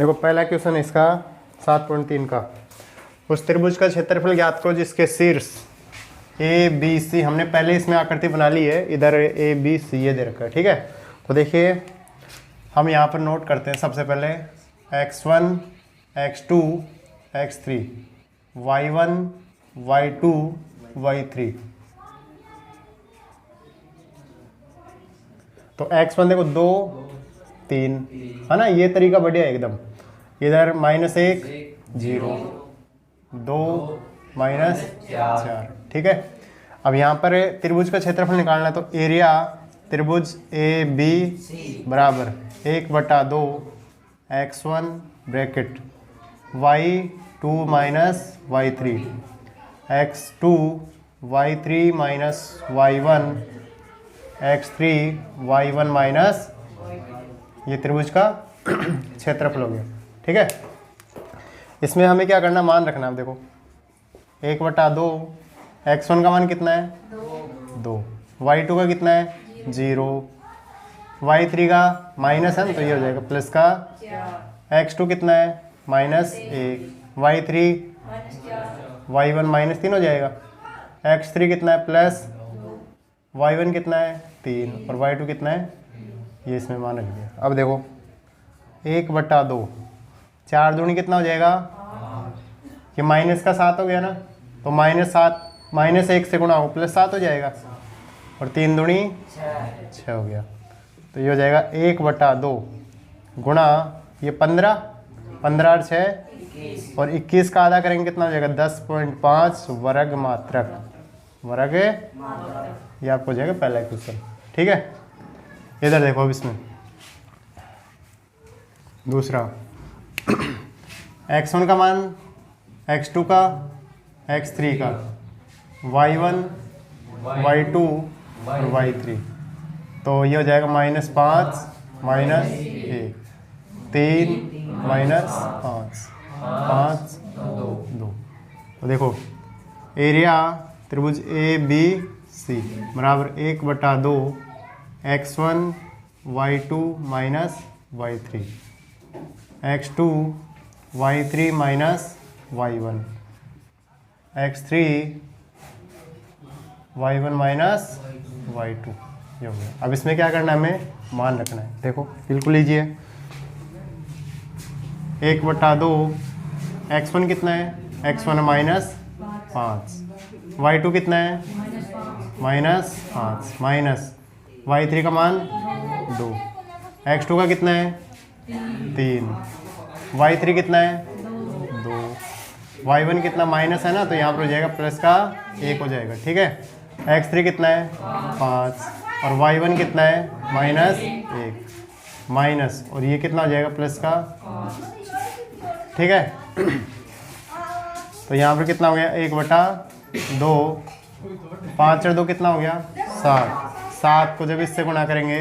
देखो पहला क्वेश्चन इसका 7.3 का, उस त्रिभुज का क्षेत्रफल ज्ञात करो जिसके शीर्ष ए बी सी, हमने पहले इसमें आकृति बना ली है, इधर ए बी सी ये दे रखा है, ठीक है। तो देखिए हम यहाँ पर नोट करते हैं सबसे पहले x1 x2 x3 y1 y2 y3। तो x1 देखो 2 3 है ना, ये तरीका बढ़िया है एकदम। इधर -1 0 2 -4, ठीक है। अब यहाँ पर त्रिभुज का क्षेत्रफल निकालना है, तो एरिया त्रिभुज ए बी बराबर 1/2 x1 bracket y2 - y3 x2 y3 - y1 x3 y1 - ये त्रिभुज का क्षेत्रफल हो गया, ठीक है। इसमें हमें क्या करना, मान रखना है। देखो 1/2 x1 का मान कितना है 2, y2 का कितना है 0, y3 का माइनस है ना, तो ये हो जाएगा प्लस का, x2 कितना है -1, y3 y1 -3 हो जाएगा, x3 कितना है प्लस, y1 कितना है 3 और y2 कितना है, ये इसमें मान रख दिया। अब देखो 1/2 4 दूनी कितना हो जाएगा, ये माइनस का 7 हो गया ना, तो -7 -1 से गुणा हो +7 हो जाएगा, और 3 दूनी 6 हो गया। तो ये हो जाएगा 1/2 गुणा ये 15 और 6 और 21 का आधा करेंगे कितना हो जाएगा 10.5 वर्ग मात्रक, वर्ग ये आपको हो जाएगा पहला क्वेश्चन, ठीक है। इधर देखो अब इसमें दूसरा x1 का मान, x2 का, x3 का, y1 y2 और y3, तो ये हो जाएगा -5 -1 3 -5 5 2। तो देखो एरिया त्रिभुज ए बी सी बराबर 1/2 x1 y2 - y3 x2 y3 - y1 x3 y1 - y2, ये हो गया। अब इसमें क्या करना है, हमें मान रखना है। देखो बिल्कुल लीजिए 1/2 x1 कितना है x1 -5, y2 कितना है -5 माइनस y3 का मान 2, x2 का कितना है 3, y3 कितना है 2, y1 कितना माइनस है ना, तो यहाँ पर हो जाएगा प्लस का 1 हो जाएगा, ठीक है। x3 कितना है 5 और y1 कितना है -1 माइनस, और ये कितना हो जाएगा प्लस का, ठीक है। तो यहाँ पर कितना हो गया 1/2, 5 और 2 कितना हो गया 7 को जब इससे गुणा करेंगे,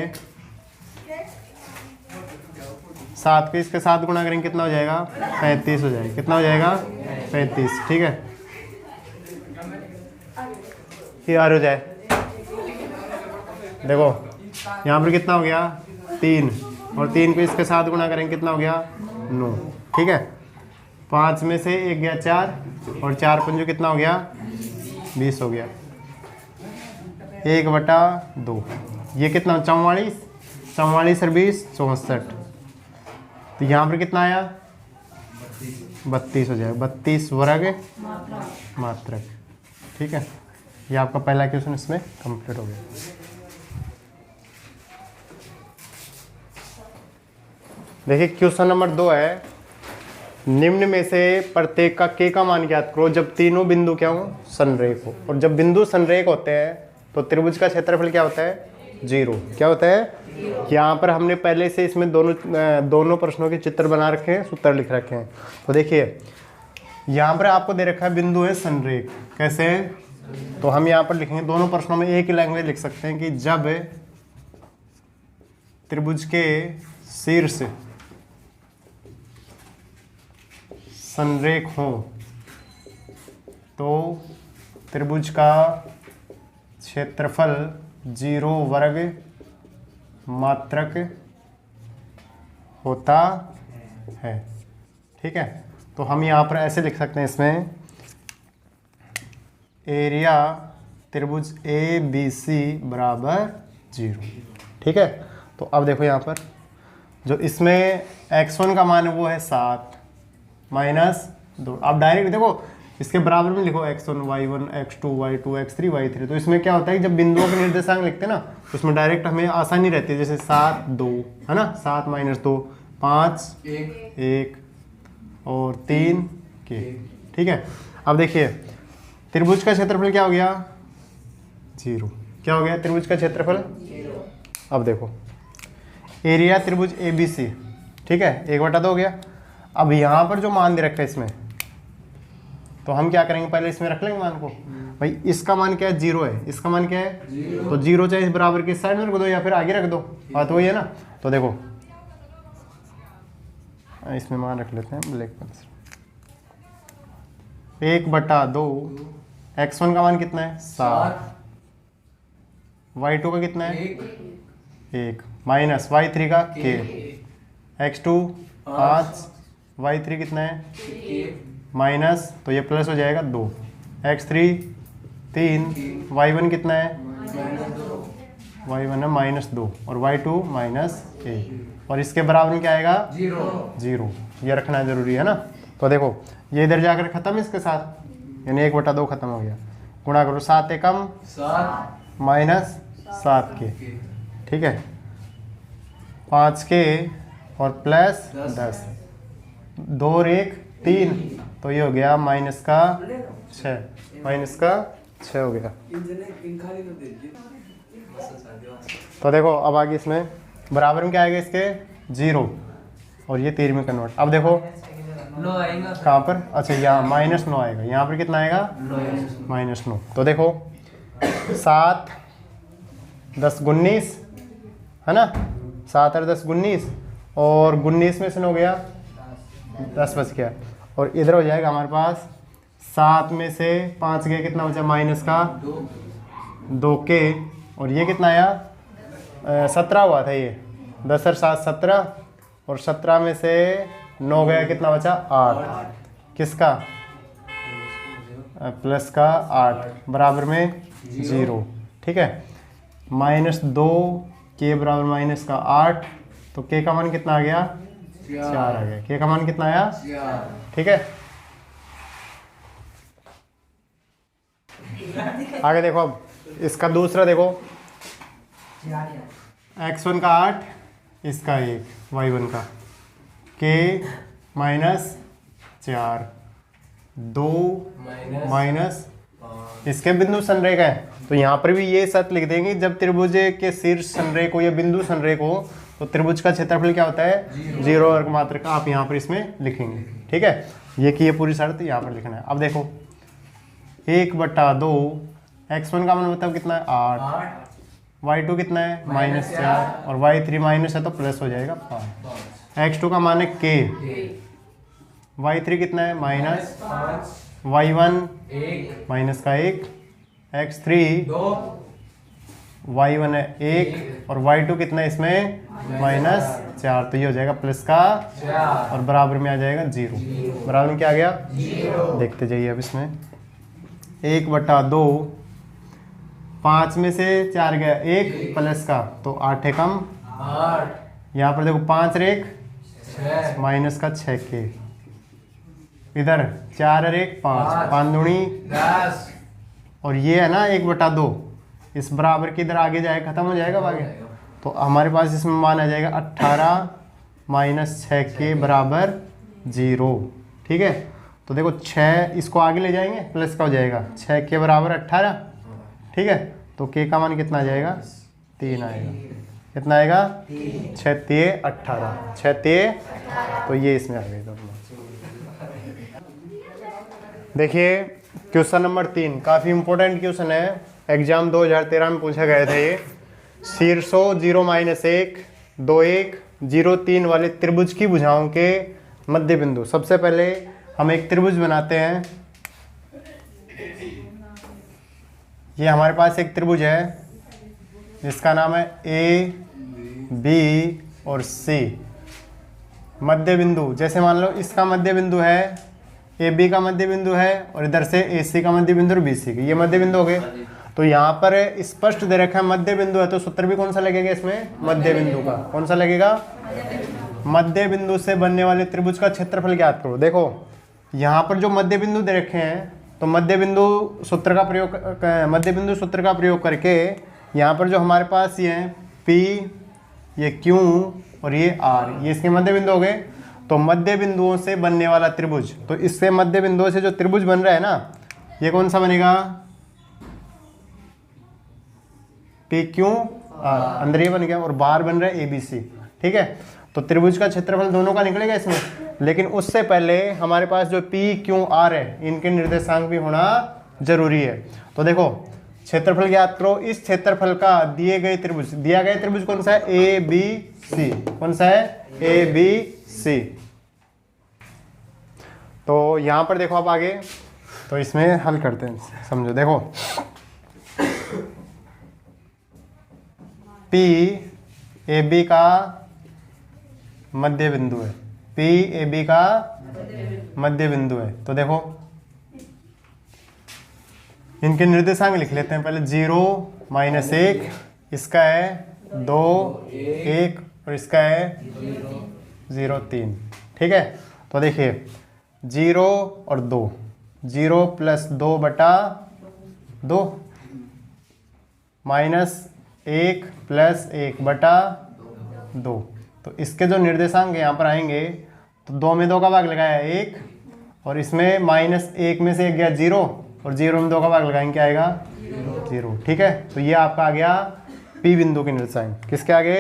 7 को इसके साथ गुणा करेंगे कितना हो जाएगा 35 हो जाएगा, कितना हो जाएगा 35, ठीक है। ये आर हो जाए, देखो यहाँ पर कितना हो गया 3 और 3 को इसके साथ गुणा करेंगे कितना हो गया 9, ठीक है। 5 में से 1 गया 4 और 4 पंजों कितना हो गया 20 हो गया, 1/2 ये कितना 44 44 और 20 64, तो यहाँ पर कितना आया 32 हो जाएगा, 32 वर्ग मात्रक, ठीक है। ये आपका पहला क्वेश्चन इसमें कंप्लीट हो गया। देखिए क्वेश्चन नंबर 2 है, निम्न में से प्रत्येक का k का मान ज्ञात करो जब तीनों बिंदु क्या हो संरेख हो। और जब बिंदु संरेख होते हैं तो त्रिभुज का क्षेत्रफल क्या होता है 0, क्या होता है। यहाँ पर हमने पहले से इसमें दोनों प्रश्नों के चित्र बना रखे हैं, सूत्र लिख रखे हैं। तो देखिए यहाँ पर आपको दे रखा है बिंदु है संरेख, कैसे है, तो हम यहाँ पर लिखेंगे दोनों प्रश्नों में एक ही लैंग्वेज लिख सकते हैं कि जब त्रिभुज के शीर्ष संरेख हो तो त्रिभुज का क्षेत्रफल 0 वर्ग मात्रक होता है। ठीक है, तो हम यहाँ पर ऐसे लिख सकते हैं इसमें एरिया त्रिभुज ए बी सी बराबर 0। ठीक है, तो अब देखो यहाँ पर जो इसमें x1 का मान है वो है 7 माइनस 2। आप डायरेक्ट देखो इसके बराबर में लिखो x1 y1 x2 y2 x3 y3। तो इसमें क्या होता है कि जब बिंदुओं के निर्देशांक लिखते हैं ना तो उसमें डायरेक्ट हमें आसानी रहती है, जैसे 7 2 है ना, 7 माइनस 2 5 1 और 3 के। ठीक है, अब देखिए त्रिभुज का क्षेत्रफल क्या हो गया 0। क्या हो गया त्रिभुज का क्षेत्रफल 0। अब देखो एरिया त्रिभुज ए बी सी, ठीक है, 1/2 हो गया। अब यहाँ पर जो मान दे रखा है इसमें, तो हम क्या करेंगे पहले इसमें रख लेंगे मान को। भाई इसका मान क्या है 0 है, इसका मान क्या है 0। तो 0 चाहे इस बराबर की साइड में रख दो या फिर आगे रख दो, बात वही है ना। तो देखो इसमें मान रख लेते हैं ब्लैक पेन से, 1/2 x1 का मान कितना है 7, y2 का कितना है 1 माइनस y3 का k, x2 5, y3 कितना है माइनस, तो ये प्लस हो जाएगा 2, x3 3, y1 कितना है y1 है -2 और y2 -1 और इसके बराबर में क्या आएगा 0। ये रखना जरूरी है ना। तो देखो ये इधर जाकर खत्म इसके साथ, यानी 1/2 खत्म हो गया। गुणा करो 7 एकम 7 माइनस 7 के, ठीक है, 5 के और प्लस 10, 2 और 1 3, तो ये हो गया -6 हो गया। तो देखो अब आगे इसमें बराबर में क्या आएगा इसके 0 और ये 3 में कन्वर्ट। अब देखो कहाँ पर, अच्छा यहाँ -9 आएगा, यहाँ पर कितना आएगा -9। तो देखो 7 10 19 है ना, 7 और 10 19 और 19 में से 9 हो गया 10 बच गया और इधर हो जाएगा हमारे पास 7 में से 5 गया, कितना बचा माइनस का 2 के, और ये कितना आया 17 हुआ था ये, 10 और 7 17 और 17 में से 9 गया, कितना बचा 8, किसका प्लस का 8 बराबर में 0। ठीक है, -2 के बराबर माइनस का 8, तो के का मान कितना आ गया 4 आ गया, के का मान कितना आया 4। ठीक है, आगे देखो अब इसका दूसरा देखो, x1 का 8, इसका 1, y1 का के -4 2 माइनस इसके बिंदु संरेखा है, तो यहाँ पर भी ये शर्त लिख देंगे जब त्रिभुज के शीर्ष संरेख हो या बिंदु संरेख हो तो त्रिभुज का क्षेत्रफल क्या होता है 0 वर्ग मात्रक, आप यहाँ पर इसमें लिखेंगे। ठीक है, ये की ये पूरी शर्त यहाँ पर लिखना है। अब देखो 1/2 x1 का मान बताओ कितना है 8, y2 कितना है -4 और y3 माइनस है तो प्लस हो जाएगा 5, x2 का मान है k, y3 कितना है -5, y1 माइनस का 1, x3 y1 है 1 और y2 कितना है इसमें -4, तो ये हो जाएगा प्लस का 4 और बराबर में आ जाएगा 0। बराबर में क्या आ गया 0। देखते जाइए अब इसमें 1/2 5 में से 4 गया 1 प्लस का, तो 8 एकम 8, यहाँ पर देखो 5 और 1 माइनस का 6 के, इधर 4 और 1 5, 5 दूनी 10 और ये है ना 1/2, इस बराबर के इधर आगे जाएगा खत्म हो जाएगा आगे, तो हमारे पास इसमें मान आ जाएगा 18 माइनस 6 के बराबर 0। ठीक है, तो देखो 6 इसको आगे ले जाएंगे प्लस का हो जाएगा 6 के बराबर 18। ठीक है, तो के का मान कितना आ जाएगा 3 आएगा, कितना आएगा 6 3 18, 6 3, तो ये इसमें आ गया। देखिए क्वेश्चन नंबर 3 काफ़ी इंपॉर्टेंट क्वेश्चन है, एग्जाम 2013 में पूछा गया था। ये शीर्षों 0 -1 2 1 0 3 वाले त्रिभुज की भुजाओं के मध्य बिंदु। सबसे पहले हम एक त्रिभुज बनाते हैं। ये हमारे पास एक त्रिभुज है जिसका नाम है ए बी और सी। मध्य बिंदु, जैसे मान लो इसका मध्य बिंदु है, ए बी का मध्य बिंदु है, और इधर से ए सी का मध्य बिंदु और बी सी का, ये मध्य बिंदु हो गए। तो यहाँ पर स्पष्ट दे रखा है मध्य बिंदु है, तो सूत्र भी कौन सा लगेगा इसमें, मध्य बिंदु का। कौन सा लगेगा, मध्य बिंदु से बनने वाले त्रिभुज का क्षेत्रफल ज्ञात करो। देखो यहाँ पर जो मध्य बिंदु दे रखे हैं, तो मध्य बिंदु सूत्र का प्रयोग करके यहाँ पर जो हमारे पास ये है P, ये Q और ये R, ये इसके मध्य बिंदु हो गए। तो मध्य बिंदुओं से बनने वाला त्रिभुज, तो इससे मध्य बिंदुओं से जो त्रिभुज बन रहा है ना, ये कौन सा बनेगा, PQR, अंदर ये बन गया, और बाहर बन रहा है ABC। ठीक है, तो त्रिभुज का क्षेत्रफल दोनों का निकलेगा इसमें। लेकिन उससे पहले हमारे पास जो PQR है, इनके निर्देशांक भी होना जरूरी है। तो देखो क्षेत्रफल ज्ञात करो। इस क्षेत्रफल का दिया गया त्रिभुज कौन सा है, ABC। कौन सा है, ABC। तो यहाँ पर देखो आप आगे, तो इसमें हल करते हैं, समझो। देखो P AB का मध्य बिंदु है, P AB का मध्य बिंदु है। तो देखो इनके निर्देशांक लिख लेते हैं पहले। 0 -1, इसका है 2 1, और इसका है 0 3। ठीक है, तो देखिए 0 और 2, 0 + 2 बटा 2, -1 + 1 बटा 2। तो इसके जो निर्देशांक यहाँ पर आएंगे, तो 2 में 2 का भाग लगाया 1, और इसमें -1 में से 1 गया 0, और 0 में 2 का भाग लगाएंगे, क्या आएगा, 0। ठीक है, तो ये आपका आ गया P बिंदु के निर्देशांक। किसके आगे,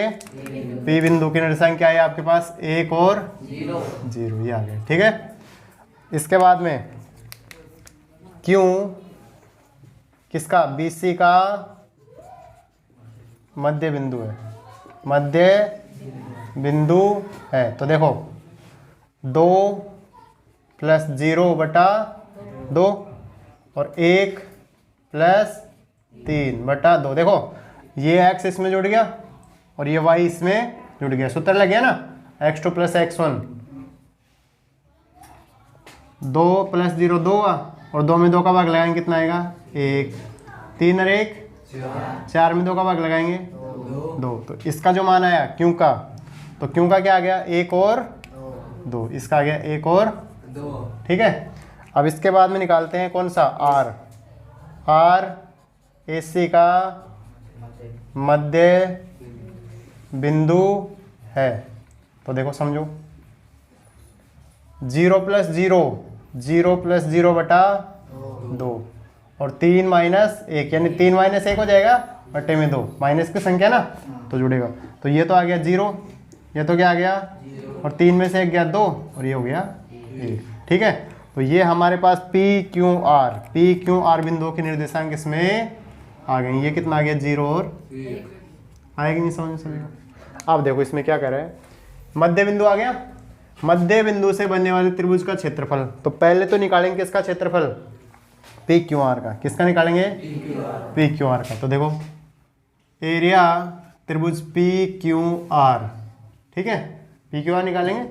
P बिंदु के निर्देशांक क्या है आपके पास, 1 और 0, ये आ गए। ठीक है, इसके बाद में Q किसका, BC का मध्य बिंदु है, मध्य बिंदु है। तो देखो 2 + 0 बटा 2, और 1 + 3 बटा 2। देखो ये x इसमें जुड़ गया, और ये y इसमें जुड़ गया, सूत्र लग गया ना, x2 + x1। 2 + 0 2, और 2 में 2 का भाग लगाएंगे, कितना आएगा, 1। 3 और 1 4 में 2 का भाग लगाएंगे, 2। तो इसका जो मान आया Q का, तो Q का क्या आ गया, 1 और 2, इसका आ गया 1 और 2। ठीक है, अब इसके बाद में निकालते हैं कौन सा, R AC का मध्य बिंदु है। तो देखो समझो, 0 + 0 बटा 2, और 3 - 1, यानी 3 - 1 हो जाएगा, बटे में 2, माइनस की संख्या ना, तो जुड़ेगा। तो ये तो आ गया 0, ये तो क्या आ गया, और 3 में से 1 गया 2, और ये हो गया 1। ठीक है, तो ये हमारे पास PQR बिंदुओं के निर्देशांक इसमें आ गए। ये कितना आ गया, 0 और 1। आएगी नहीं समझ सभी। अब देखो इसमें क्या कर रहा है, मध्य बिंदु आ गया, मध्य बिंदु से बनने वाले त्रिभुज का क्षेत्रफल। तो पहले तो निकालेंगे किसका क्षेत्रफल, PQR का। किसका निकालेंगे, PQR का। तो देखो एरिया त्रिभुज PQR, ठीक है, PQR निकालेंगे।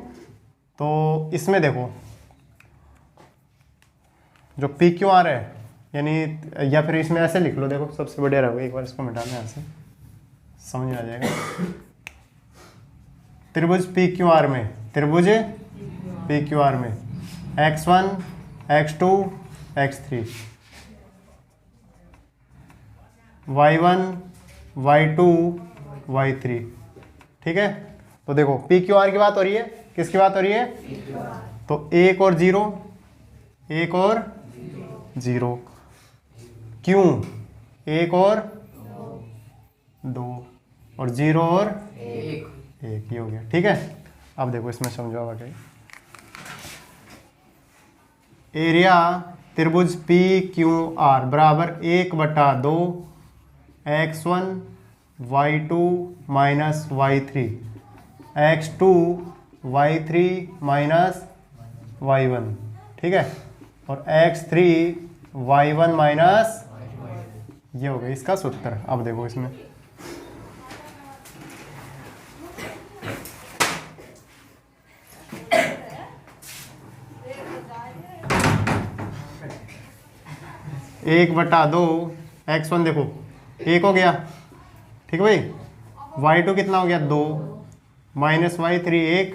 तो इसमें देखो जो PQR है, यानी, या फिर इसमें ऐसे लिख लो, देखो सबसे बढ़िया रहेगा, एक बार इसको मिटा दें, यहाँ से समझ में आ जाएगा। त्रिभुज PQR में, त्रिभुज PQR में x1 x2 x3, y1 y2 y3। ठीक है, तो देखो PQR की बात हो रही है, किसकी बात हो रही है, तो 1 और 0, 1 और 0, क्यों 1 और 2, और 0 और 1, ये हो गया। ठीक है, अब देखो इसमें समझो आगे, एरिया त्रिभुज PQR बराबर 1/2 x1 y2 minus y3 x2 y3 minus y1। ठीक है, और x3 y1 माइनस, ये हो गया इसका सूत्र। अब देखो इसमें 1/2 x1 देखो 1 हो गया, ठीक है भाई। y2 कितना हो गया 2 माइनस y3 1,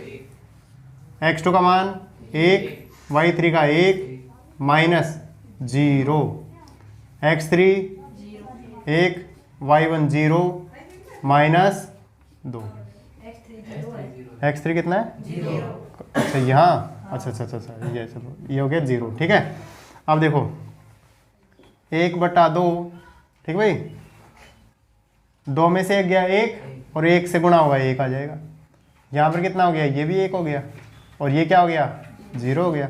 x2 का मान 1, y3 का 1 minus 0, x3 1, y1 0 minus 2, x3 कितना है 0। अच्छा यहाँ अच्छा ये चलो ये हो गया 0, ठीक है। अब देखो 1/2, ठीक भाई, 2 में से 1 गया 1 और 1 से गुणा होगा 1 आ जाएगा। यहाँ पर कितना हो गया, ये भी 1 हो गया और ये क्या हो गया 0 हो गया।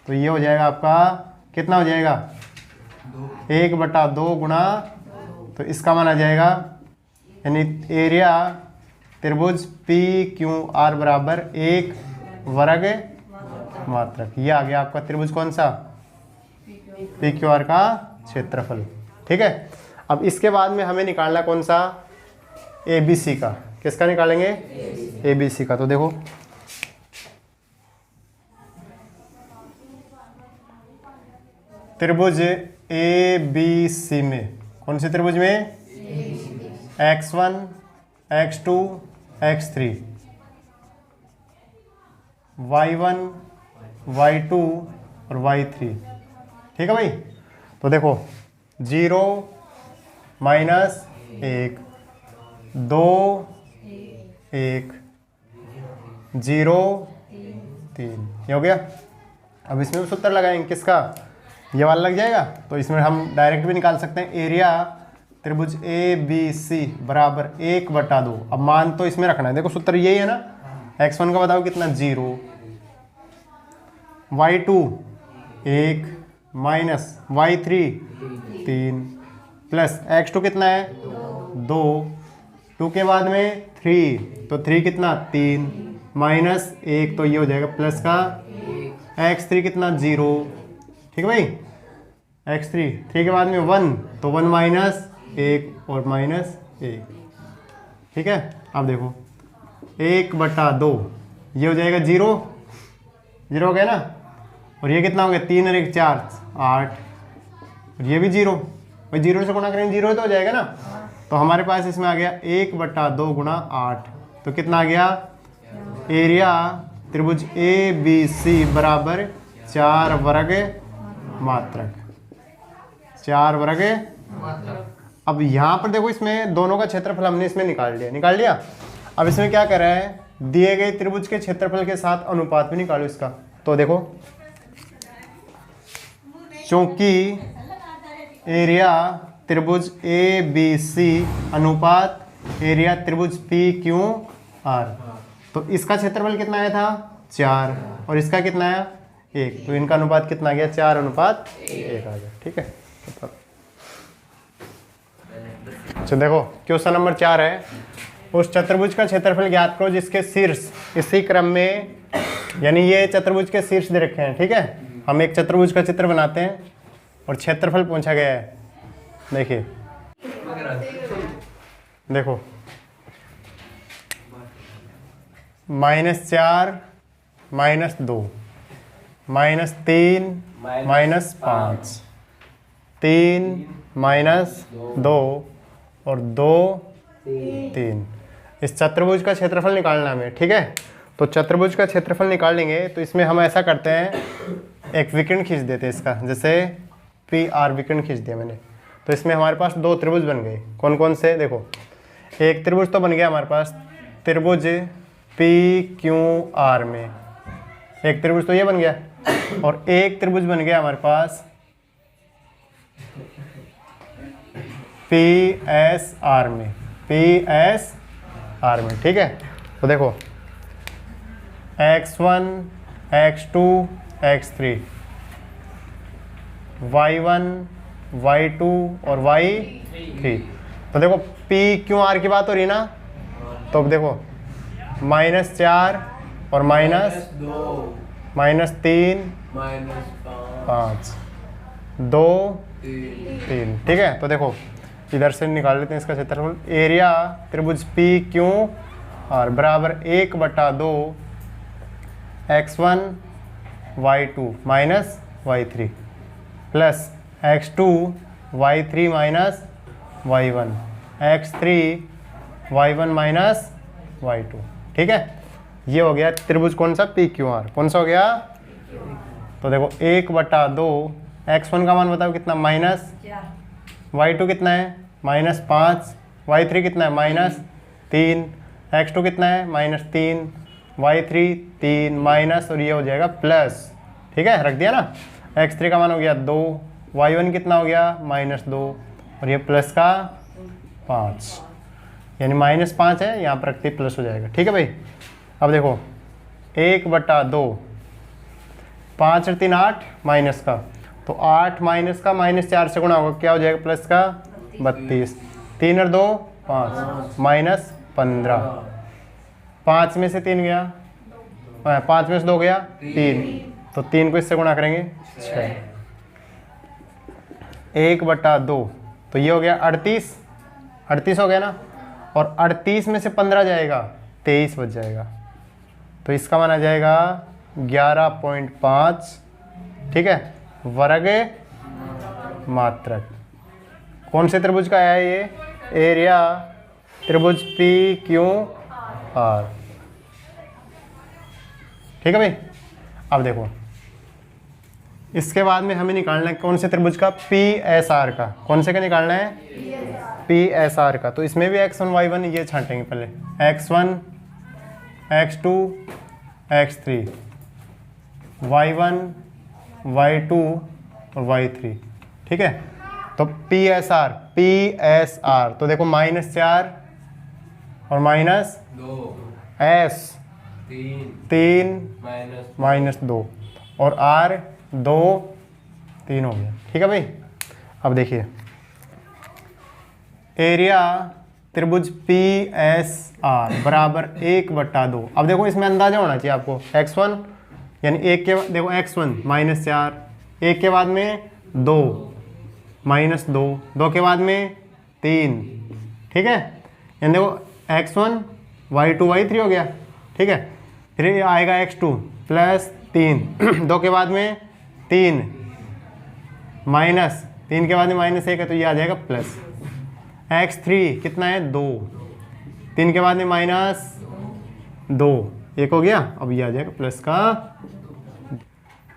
तो ये हो जाएगा आपका कितना हो जाएगा 1/2 गुणा, तो इसका मान आ जाएगा यानी एरिया त्रिभुज PQR बराबर 1 वर्ग मात्रक। ये आ गया आपका त्रिभुज कौन सा PQR का क्षेत्रफल, ठीक है। अब इसके बाद में हमें निकालना कौन सा ABC का, किसका निकालेंगे ABC का। तो देखो त्रिभुज ABC में, कौन से त्रिभुज में x1 x2 x3 y1 y2 और y3, ठीक है भाई। तो देखो 0 माइनस 1 2 1 0 3, ये हो गया। अब इसमें भी सूत्र लगाएंगे, किसका, ये वाला लग जाएगा। तो इसमें हम डायरेक्ट भी निकाल सकते हैं एरिया त्रिभुज ABC बराबर 1/2। अब मान तो इसमें रखना है, देखो सूत्र यही है ना। x1 का बताओ कितना 0, y2 1 minus y3 3 plus x2 कितना है 2, 2 के बाद में 3, तो 3 कितना 3 माइनस 1, तो ये हो जाएगा प्लस का x3 कितना 0, ठीक है भाई। x3 3 के बाद में 1, तो 1 माइनस 1 और माइनस 1, ठीक है। अब देखो 1/2 ये हो जाएगा 0 हो गया ना, और ये कितना हो गया 3 और 1 4 8, और ये भी 0, भाई 0 से गुणा करेंगे 0 तो हो जाएगा ना। तो हमारे पास इसमें आ गया 1/2 गुणा 8, तो कितना आ गया एरिया त्रिभुज ABC बराबर 4 वर्ग मात्रक, 4 वर्ग। अब यहाँ पर देखो इसमें दोनों का क्षेत्रफल हमने इसमें निकाल लिया। अब इसमें क्या कर रहा है, दिए गए त्रिभुज के क्षेत्रफल के साथ अनुपात भी निकालो इसका। तो देखो चूंकि एरिया त्रिभुज ABC अनुपात एरिया त्रिभुज PQR, तो इसका क्षेत्रफल कितना आया था 4 और इसका कितना आया 1, तो इनका अनुपात कितना आ गया 4:1 आ गया, ठीक है। अच्छा देखो क्वेश्चन नंबर 4 है, उस चतुर्भुज का क्षेत्रफल ज्ञात करो जिसके शीर्ष इसी क्रम में, यानी ये चतुर्भुज के शीर्ष दे रखे हैं, ठीक है। हम एक चतुर्भुज का चित्र बनाते हैं और क्षेत्रफल पूछा गया है। देखिए देखो -4 -2 -3 -5 3 -2 और 2 3, इस चतुर्भुज का क्षेत्रफल निकालना हमें, ठीक है। तो चतुर्भुज का क्षेत्रफल निकाल लेंगे, तो इसमें हम ऐसा करते हैं एक विकर्ण खींच देते हैं इसका, जैसे PR विकर्ण खींच दिया मैंने। तो इसमें हमारे पास 2 त्रिभुज बन गए, कौन कौन से, देखो एक त्रिभुज तो बन गया हमारे पास त्रिभुज PQR में, एक त्रिभुज तो ये बन गया, और एक त्रिभुज बन गया हमारे पास PSR में, ठीक है। तो देखो x1 x2 x3 y1 y2 और y3। तो देखो PQR की बात हो रही है ना, तो अब देखो -4 और -3 5 2 3, ठीक है। तो देखो इधर से निकाल लेते हैं इसका क्षेत्रफल। एरिया त्रिभुज PQR बराबर 1/2 x1 y2 minus y3 plus x2 y3 minus y1, x3 y1 minus y2। ठीक है, ये हो गया त्रिभुज कौन सा, PQR। कौन सा हो गया, तो देखो 1/2, x1 का मान बताओ कितना, माइनस, y2 कितना है, -5, y3 कितना है, -3, x2 कितना है, -3, y3 3 माइनस, और ये हो जाएगा प्लस। ठीक है, रख दिया ना। x3 का मान हो गया 2, y1 कितना हो गया, -2, और ये प्लस का 5, यानी -5 है, यहाँ पर रखते प्लस हो जाएगा। ठीक है भाई, अब देखो 1/2, 5 और 3 8, माइनस का, तो 8 माइनस का -4 से गुणा होगा, क्या हो जाएगा, प्लस का 32, 3 और 2 5, -15, 5 में से 3 गया, 5 में से 2 गया 3, तो 3 को इससे गुणा करेंगे 6, 1/2, तो ये हो गया 38 हो गया ना, और 38 में से 15 जाएगा 23 बच जाएगा, तो इसका मान आ जाएगा 11.5। ठीक है, वर्ग मात्रक। कौन से त्रिभुज का है ये, एरिया त्रिभुज PQR। ठीक है भाई, अब देखो इसके बाद में हमें निकालना है कौन से त्रिभुज का, PSR का। कौन से का निकालना है, PSR का। तो इसमें भी x1 y1 ये छांटेंगे पहले, x1 x2 x3, y1 y2 और y3। ठीक है, तो PSR तो देखो -4 और -2, S 3 -2 और R 2 3 हो गया। ठीक है भाई, अब देखिए एरिया त्रिभुज PSR बराबर 1/2। अब देखो इसमें अंदाजा होना चाहिए आपको, x1 यानी 1 के, देखो x1 -4, 1 के बाद में 2 -2, 2 के बाद में 3। ठीक है, यानी देखो x1 y2 y3 हो गया। ठीक है, फिर ये आएगा x2 +3, 2 के बाद में 3, -3 के बाद में -1 है, तो ये आ जाएगा प्लस। x3 कितना है, 2, 3 के बाद में -2, 1 हो गया, अब ये आ जाएगा प्लस का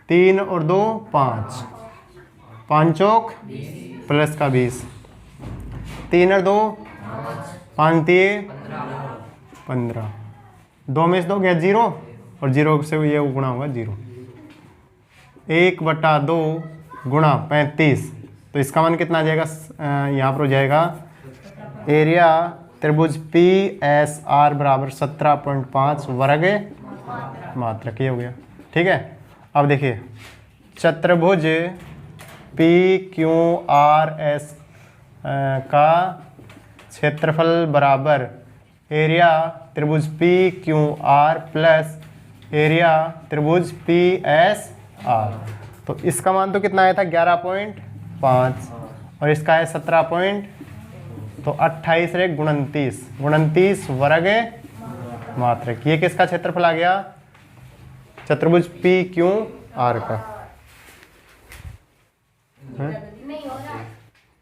3 और 2 5, 5 चौक प्लस का 20, 3 और 2 5 3 15, 2 में से 2 गया 0, और 0 से ये गुणा होगा 0। 1/2 गुणा 35, तो इसका मान कितना आ जाएगा, यहाँ पर हो जाएगा एरिया त्रिभुज PSR बराबर 17.5 वर्ग मात्रक। ये हो गया। ठीक है, अब देखिए चतुर्भुज PQRS का क्षेत्रफल बराबर एरिया त्रिभुज PQR प्लस एरिया त्रिभुज PSR। तो इसका मान तो कितना आया था, 11.5, और इसका है 17 तो 28 × 29 वर्ग मात्रक। ये किसका क्षेत्रफल आ गया, चतुर्भुज PQR का।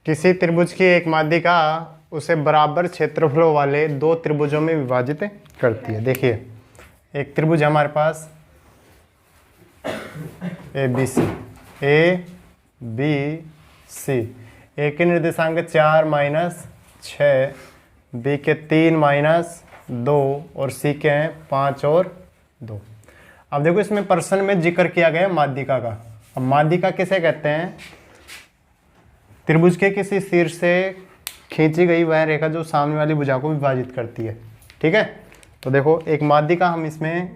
किसी त्रिभुज की एक माध्यिका उसे बराबर क्षेत्रफलों वाले 2 त्रिभुजों में विभाजित करती है। देखिए एक त्रिभुज है हमारे पास ABC, A के निर्देशांक 4 -6, B के 3 -2 और C के हैं 5 और 2। अब देखो इसमें प्रश्न में जिक्र किया गया माध्यिका का। अब माध्यिका किसे कहते हैं, त्रिभुज के किसी शीर्ष से खींची गई वह रेखा जो सामने वाली भुजा को विभाजित करती है। ठीक है, तो देखो एक माध्यिका हम इसमें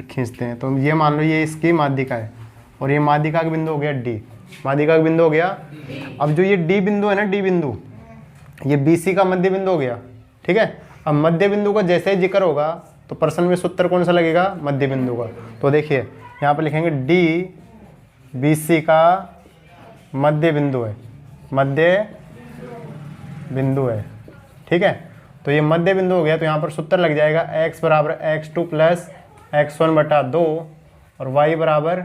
खींचते हैं, तो ये मान लो ये इसकी माध्यिका है, और ये माध्यिका का बिंदु हो गया D, माध्यिका का बिंदु हो गया। अब जो ये D बिंदु है ना, D बिंदु ये BC का मध्य बिंदु हो गया। ठीक है, अब मध्य बिंदु का जैसे ही जिक्र होगा तो प्रश्न में सूत्र कौन सा लगेगा, मध्य बिंदु का। तो देखिए यहाँ पर लिखेंगे D BC का मध्य बिंदु है, मध्य बिंदु है। ठीक है, तो ये मध्य बिंदु हो गया, तो यहाँ पर सूत्र लग जाएगा x बराबर x2 प्लस x1/2 और y बराबर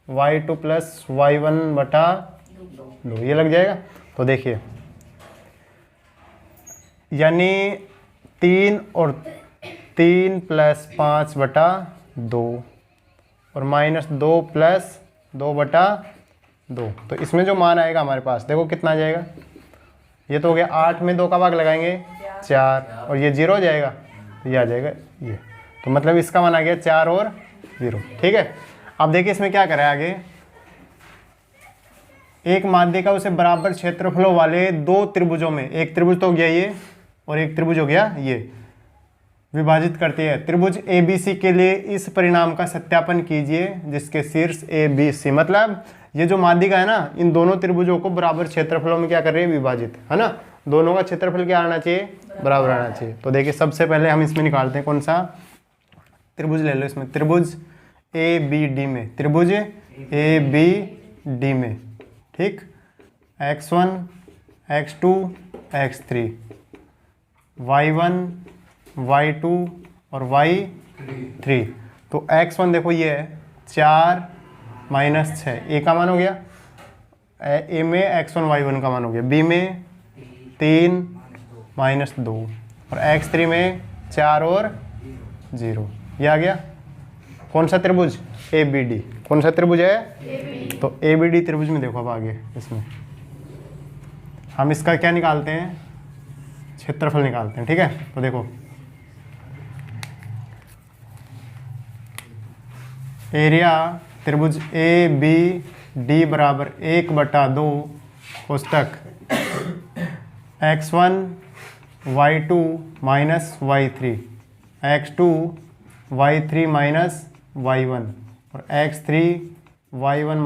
y2 प्लस y1/2, ये लग जाएगा। तो देखिए यानी 3 और 3 प्लस 5/2 और -2 प्लस 2/2। तो इसमें जो मान आएगा हमारे पास देखो कितना आ जाएगा, ये तो हो गया 8 में 2 का भाग लगाएंगे 4 और ये 0 हो जाएगा, तो ये आ जाएगा ये। तो मतलब इसका मान आ गया 4 और 0। ठीक है, अब देखिए इसमें क्या करें आगे। एक माध्यिका उसे बराबर क्षेत्रफलों वाले 2 त्रिभुजों में, एक त्रिभुज तो हो गया ये और एक त्रिभुज हो गया ये, विभाजित करती है। त्रिभुज ABC के लिए इस परिणाम का सत्यापन कीजिए जिसके शीर्ष ABC, मतलब ये जो माध्यिका है ना, इन दोनों त्रिभुजों को बराबर क्षेत्रफलों में क्या कर रही है, विभाजित, है ना। दोनों का क्षेत्रफल क्या आना चाहिए, बराबर आना चाहिए। तो देखिए सबसे पहले हम इसमें निकालते हैं कौन सा त्रिभुज ले लो, इसमें त्रिभुज ABD में, त्रिभुज ABD में, ठीक, x1 x2 x3, y1 y2 और y3। तो x1 देखो ये है 4 - 6, ए का मान हो गया, ए में x1 y1 का मान हो गया, बी में 3 - 2 और x3 में 4 और 0, ये आ गया। कौन सा त्रिभुज, ABD। कौन सा त्रिभुज है, ABD। तो ABD त्रिभुज में देखो अब आगे इसमें हम इसका क्या निकालते हैं, क्षेत्रफल निकालते हैं। ठीक है, तो देखो एरिया त्रिभुज ABD बराबर 1/2 कोष्टक x1 y2 - y3, x2 y3 - y1 और x3 y1 -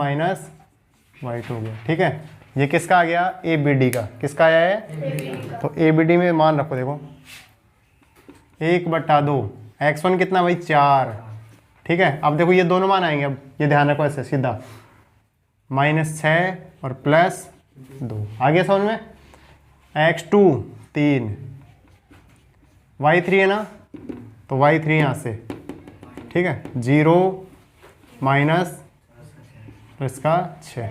y2 हो गया। ठीक है, ये किसका आ गया, ABD का। किसका आया है, ABD। तो ABD में मान रखो, देखो 1/2, x1 कितना भाई 4। ठीक है, अब देखो ये दोनों मान आएंगे, अब ये ध्यान रखो ऐसे सीधा, -6 और +2 आ गया समझ में। x2 3, y3 है ना, तो y3 यहाँ से, ठीक है, 0 माइनस तो इसका 6,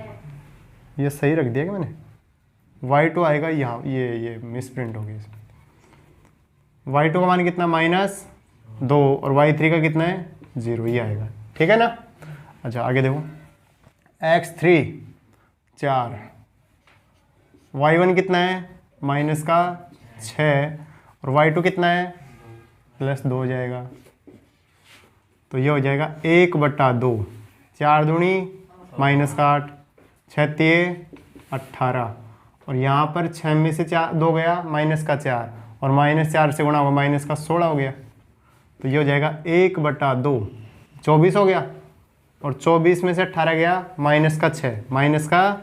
ये सही रख दिया क्या मैंने, y2 आएगा यहाँ, ये मिस प्रिंट हो गई इसमें। y2 का मान कितना -2 और y3 का कितना है 0, ये आएगा। ठीक है ना। अच्छा आगे देखो, x3 4, y1 कितना है -6 और y2 कितना है +2 हो जाएगा। तो ये हो जाएगा 1/2, 4 दूनी -8, 6 तिये 18 और यहाँ पर 6 में से 2 गया -4 और -4 से गुणा होगा -16 हो गया। तो ये हो जाएगा 1/2, 24 हो गया और 24 में से 18 गया -6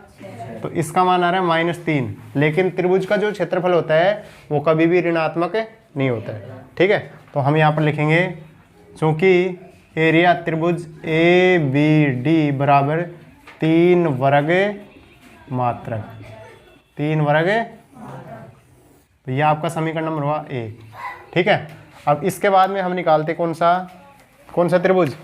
तो इसका मान आ रहा है -3। लेकिन त्रिभुज का जो क्षेत्रफल होता है वो कभी भी ऋणात्मक नहीं होता है। ठीक है, तो हम यहाँ पर लिखेंगे चूँकि एरिया त्रिभुज ABD बराबर 3 वर्ग मात्रक, 3 वर्ग, तो ये आपका समीकरण नंबर हुआ 1। ठीक है, अब इसके बाद में हम निकालते कौन सा त्रिभुज,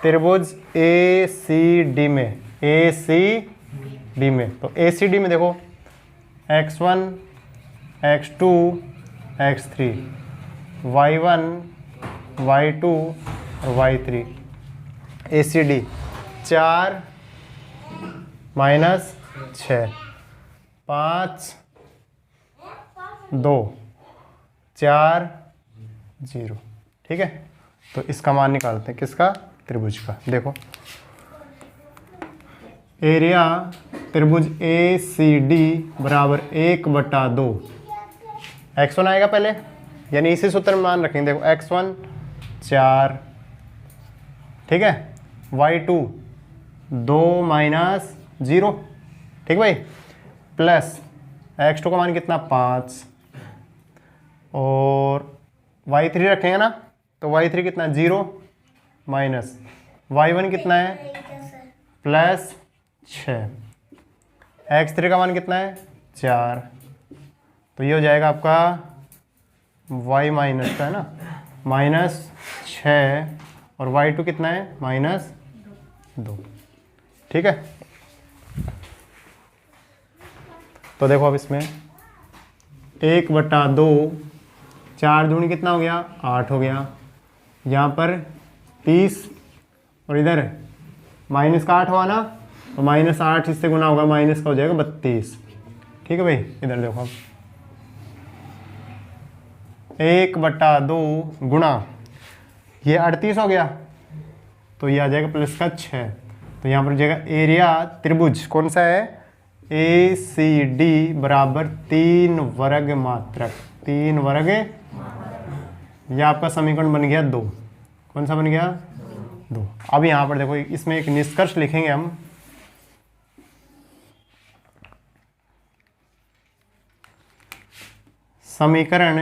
त्रिभुज ACD में, ACD में। तो ACD में देखो x1 x2 x3, y1 y2 और y3। ACD 4 - 6, 5 2 4 0। ठीक है, तो इसका मान निकालते हैं किसका, त्रिभुज का। देखो एरिया त्रिभुज ACD बराबर 1/2, x1 आएगा पहले, यानी इसी सूत्र में मान रखेंगे। देखो x1 4, ठीक है, y2 2 - 0, ठीक भाई, प्लस x2 का मान कितना 5 और y3 रखेंगे ना, तो y3 कितना 0 माइनस y1 कितना है +6, x3 का मान कितना है 4। तो ये हो जाएगा आपका y माइनस का है ना -6 और y2 कितना है -2। ठीक है, तो देखो अब इसमें 1/2, 4 दूनी कितना हो गया, 8 हो गया। यहाँ पर 30 और इधर माइनस का 8 हुआ ना, तो -8 इससे गुना होगा, माइनस का हो जाएगा 32। ठीक है भाई, इधर देखो अब 1/2 गुणा ये 38 हो गया, तो ये आ जाएगा प्लस का 6। तो यहाँ पर हो जाएगा एरिया त्रिभुज कौन सा है, ACD बराबर 3 वर्ग मात्रक, 3 वर्ग। ये आपका समीकरण बन गया 2। कौन सा बन गया, 2। अब यहाँ पर देखो इसमें एक निष्कर्ष लिखेंगे हम। समीकरण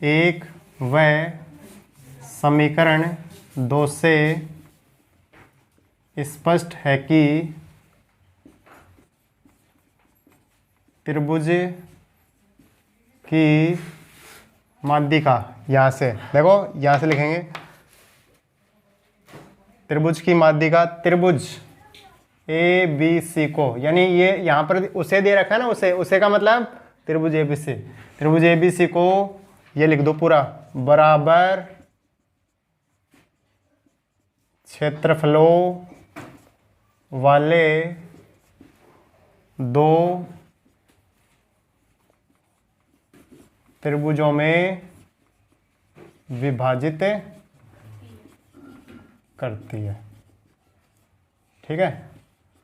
1 व समीकरण 2 से स्पष्ट है कि त्रिभुज की माध्यिका, यहाँ से देखो, यहाँ से लिखेंगे त्रिभुज की माध्यिका, त्रिभुज ABC को, यानी ये यहाँ पर उसे दे रखा है ना, उसे का मतलब त्रिभुज ABC, त्रिभुज ABC को ये लिख दो पूरा, बराबर क्षेत्रफलों वाले 2 त्रिभुजों में विभाजित करती है। ठीक है,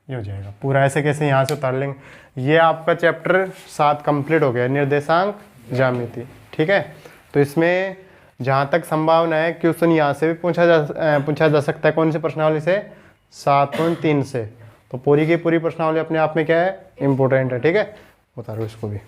ये हो जाएगा पूरा। ऐसे कैसे यहाँ से उतार लेंगे। ये आपका चैप्टर 7 कंप्लीट हो गया, निर्देशांक ज्यामिति। ठीक है, तो इसमें जहाँ तक संभावना है क्वेश्चन यहाँ से भी पूछा जा सकता है। कौन से प्रश्नावली से, 7.3 से। तो पूरी की पूरी प्रश्नावली अपने आप में क्या है, इम्पोर्टेंट है। ठीक है, उतारो इसको भी।